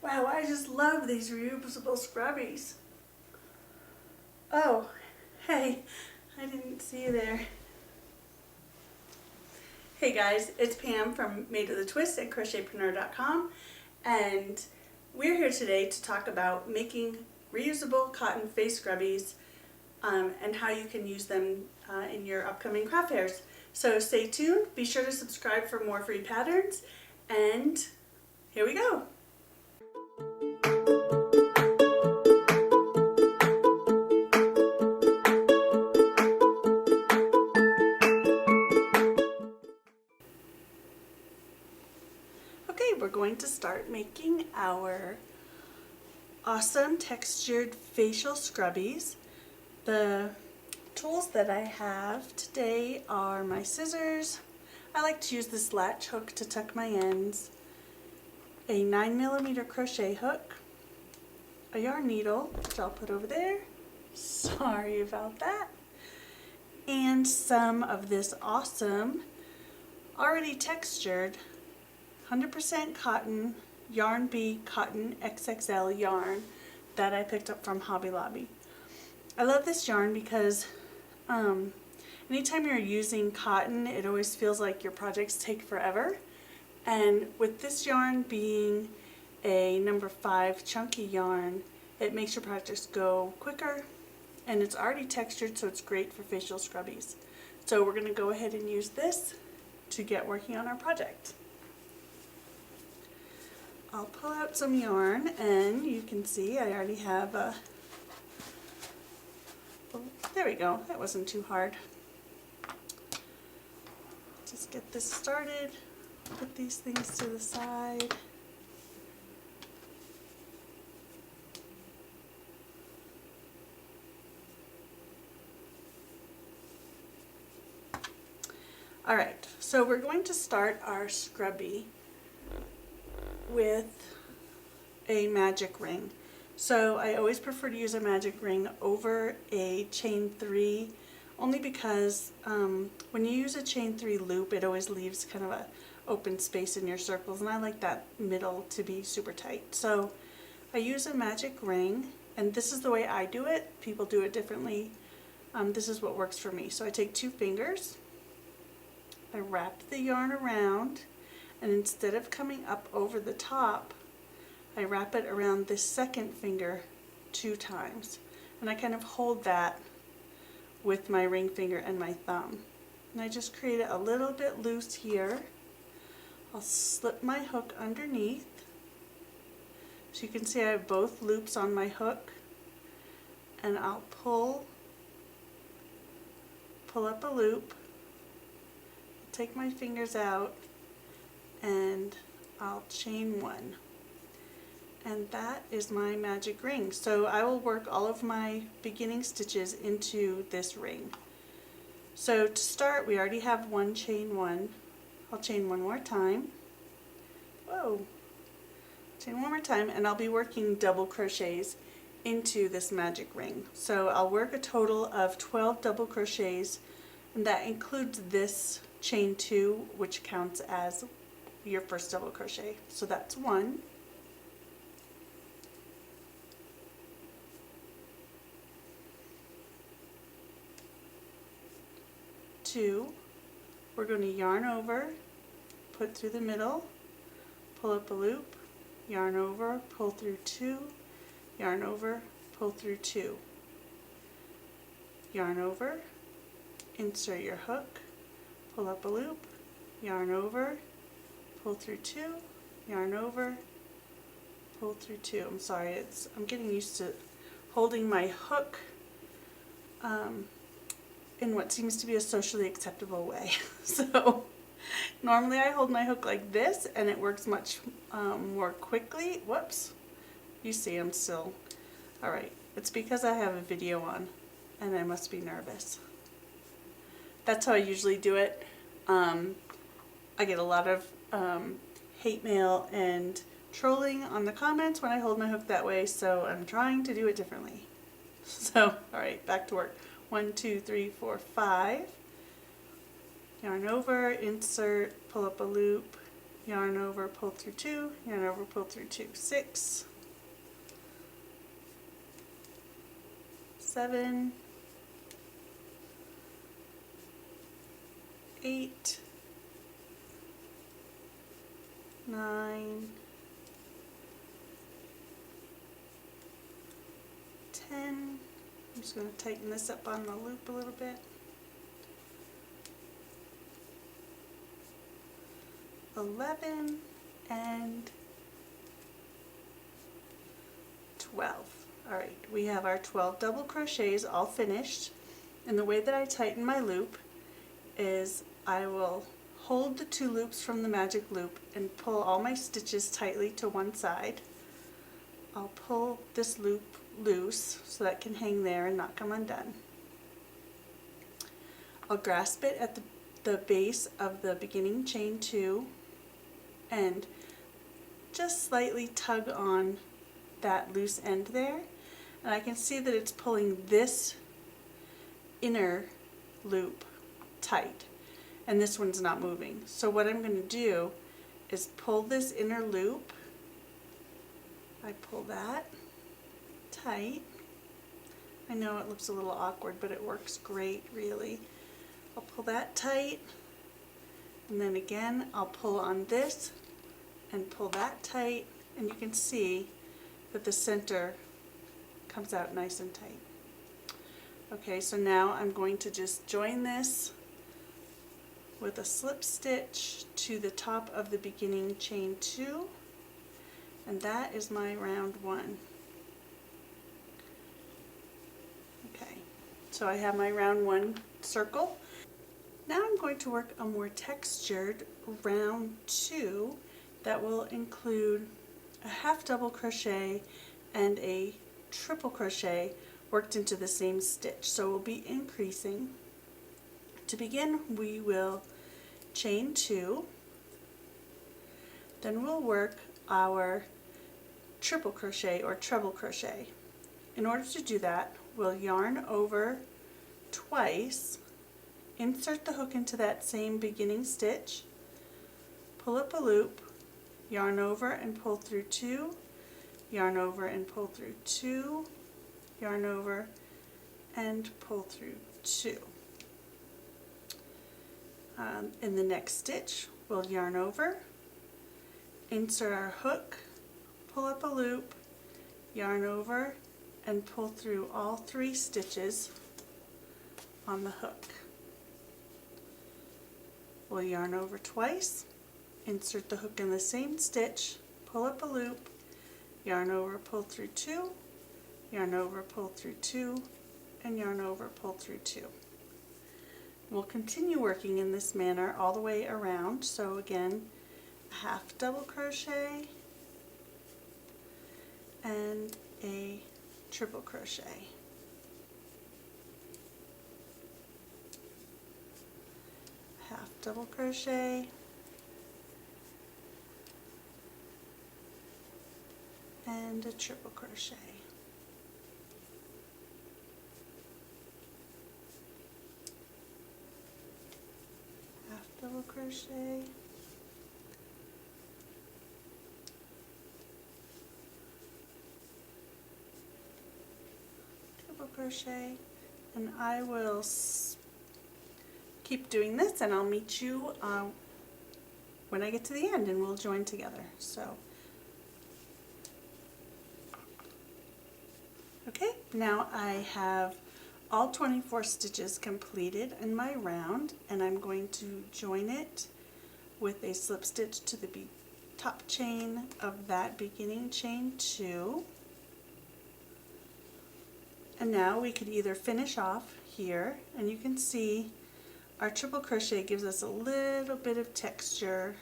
Wow, I just love these reusable scrubbies. Oh, hey, I didn't see you there. Hey guys, it's Pam from Made of the Twist at crochetpreneur.com, and we're here today to talk about making reusable cotton face scrubbies and how you can use them in your upcoming craft fairs. So stay tuned, be sure to subscribe for more free patterns, and here we go. Okay, we're going to start making our awesome textured facial scrubbies. The tools that I have today are my scissors. I like to use this latch hook to tuck my ends, a 9mm crochet hook, a yarn needle, which I'll put over there, sorry about that, and some of this awesome, already textured 100% cotton Yarn Bee Cotton XXL yarn that I picked up from Hobby Lobby. I love this yarn because anytime you're using cotton, it always feels like your projects take forever. And with this yarn being a number 5 chunky yarn, it makes your projects go quicker, and it's already textured, so it's great for facial scrubbies. So we're going to go ahead and use this to get working on our project. I'll pull out some yarn, and you can see I already have a, oh, there we go, that wasn't too hard. Just get this started, put these things to the side. Alright, so we're going to start our scrubby with a magic ring. So I always prefer to use a magic ring over a chain 3, only because when you use a chain 3 loop, it always leaves kind of a open space in your circles, and I like that middle to be super tight. So I use a magic ring, and this is the way I do it. People do it differently. This is what works for me. So I take 2 fingers, I wrap the yarn around, and instead of coming up over the top, I wrap it around this second finger 2 times. And I kind of hold that with my ring finger and my thumb. And I just create it a little bit loose here. I'll slip my hook underneath. So you can see I have both loops on my hook. And I'll pull up a loop, take my fingers out, and I'll chain 1, and that is my magic ring. So I will work all of my beginning stitches into this ring. So to start, we already have 1 chain 1. I'll chain 1 more time. Whoa! Chain 1 more time, and I'll be working double crochets into this magic ring. So I'll work a total of 12 double crochets, and that includes this chain 2, which counts as your first double crochet. So that's 1, 2, we're going to yarn over, put through the middle, pull up a loop, yarn over, pull through 2, yarn over, pull through 2, yarn over, insert your hook, pull up a loop, yarn over, pull through 2, yarn over, pull through 2. I'm sorry, I'm getting used to holding my hook in what seems to be a socially acceptable way. So normally I hold my hook like this, and it works much more quickly. Whoops, you see I'm still, alright, it's because I have a video on and I must be nervous. That's how I usually do it. I get a lot of hate mail and trolling on the comments when I hold my hook that way, so I'm trying to do it differently. So, alright, back to work. 1, 2, 3, 4, 5. Yarn over, insert, pull up a loop, yarn over, pull through 2, yarn over, pull through 2, 6, 7, 8, 9, 10. I'm just going to tighten this up on the loop a little bit. 11 and 12. Alright, we have our 12 double crochets all finished, and the way that I tighten my loop is I will hold the 2 loops from the magic loop and pull all my stitches tightly to one side. I'll pull this loop loose so that it can hang there and not come undone. I'll grasp it at the base of the beginning chain 2 and just slightly tug on that loose end there, and I can see that it's pulling this inner loop tight and this one's not moving. So what I'm going to do is pull this inner loop. I pull that tight. I know it looks a little awkward, but it works great, really. I'll pull that tight, and then again I'll pull on this and pull that tight, and you can see that the center comes out nice and tight. Okay, so now I'm going to just join this with a slip stitch to the top of the beginning chain 2, and that is my round 1. Okay, so I have my round 1 circle. Now I'm going to work a more textured round 2 that will include a half double crochet and a triple crochet worked into the same stitch. So we'll be increasing. To begin, we will chain 2, then we'll work our triple crochet or treble crochet. In order to do that, we'll yarn over twice, insert the hook into that same beginning stitch, pull up a loop, yarn over and pull through 2, yarn over and pull through 2, yarn over and pull through 2. In the next stitch, we'll yarn over, insert our hook, pull up a loop, yarn over and pull through all 3 stitches on the hook. We'll yarn over twice, insert the hook in the same stitch, pull up a loop, yarn over, pull through 2, yarn over, pull through 2, and yarn over, pull through 2. We'll continue working in this manner all the way around. So again, a half double crochet and a triple crochet. Half double crochet and a triple crochet. Half double crochet, triple crochet, and I will keep doing this, and I'll meet you when I get to the end and we'll join together. So okay, now I have all 24 stitches completed in my round, and I'm going to join it with a slip stitch to the top chain of that beginning chain 2. And now we could either finish off here, and you can see our triple crochet gives us a little bit of texture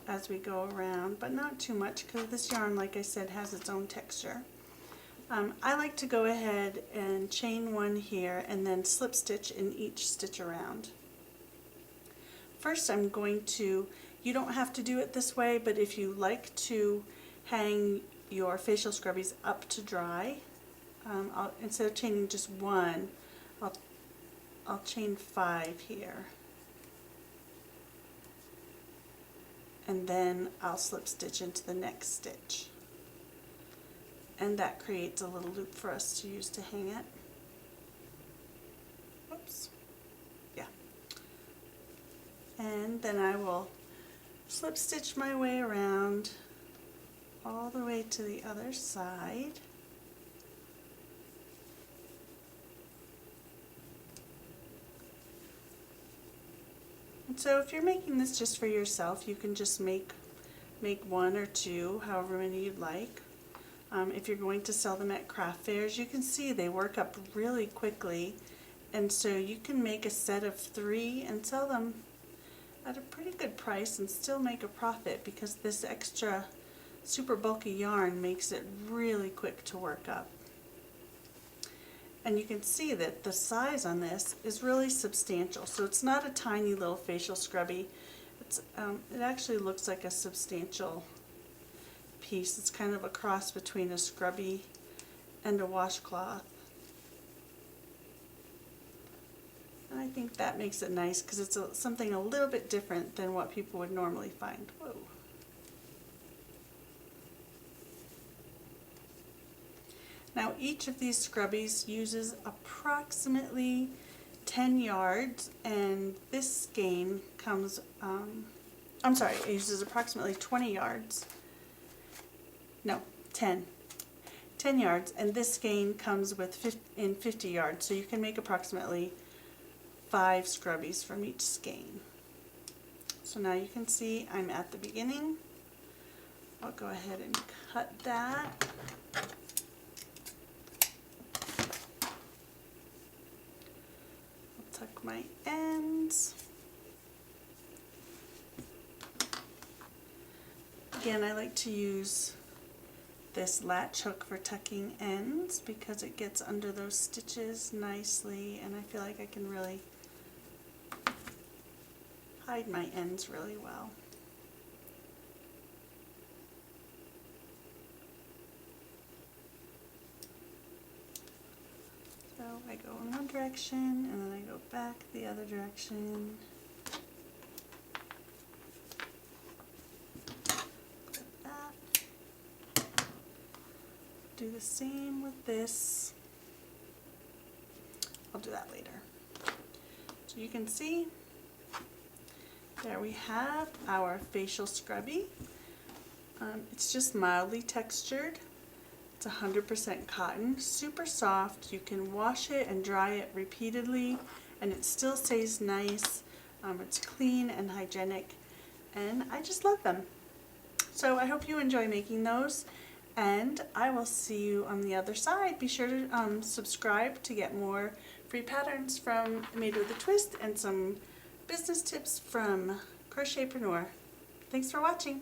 as we go around, but not too much because this yarn, like I said, has its own texture. I like to go ahead and chain 1 here and then slip stitch in each stitch around. First I'm going to, you don't have to do it this way, but if you like to hang your facial scrubbies up to dry, instead of chaining just 1, I'll chain 5 here. and then I'll slip stitch into the next stitch. And that creates a little loop for us to use to hang it. Oops. Yeah. And then I will slip stitch my way around all the way to the other side. And so if you're making this just for yourself, you can just make one or two, however many you'd like. If you're going to sell them at craft fairs, you can see they work up really quickly, and so you can make a set of 3 and sell them at a pretty good price and still make a profit, because this extra super bulky yarn makes it really quick to work up. And you can see that the size on this is really substantial, so it's not a tiny little facial scrubby. It actually looks like a substantial piece. It's kind of a cross between a scrubby and a washcloth. And I think that makes it nice because it's something a little bit different than what people would normally find. Whoa. Now each of these scrubbies uses approximately 10 yards, and this skein comes, it uses approximately 20 yards. No, 10 yards, and this skein comes with 50 yards, so you can make approximately 5 scrubbies from each skein. So now you can see I'm at the beginning. I'll go ahead and cut that. I'll tuck my ends. Again, I like to use this latch hook for tucking ends because it gets under those stitches nicely, and I feel like I can really hide my ends really well. So I go in one direction and then I go back the other direction. Do the same with this. I'll do that later. So you can see there we have our facial scrubby. It's just mildly textured. It's 100% cotton, super soft. You can wash it and dry it repeatedly and it still stays nice. It's clean and hygienic, and I just love them. So I hope you enjoy making those, and I will see you on the other side. Be sure to subscribe to get more free patterns from Made with a Twist and some business tips from Crochetpreneur. Thanks for watching.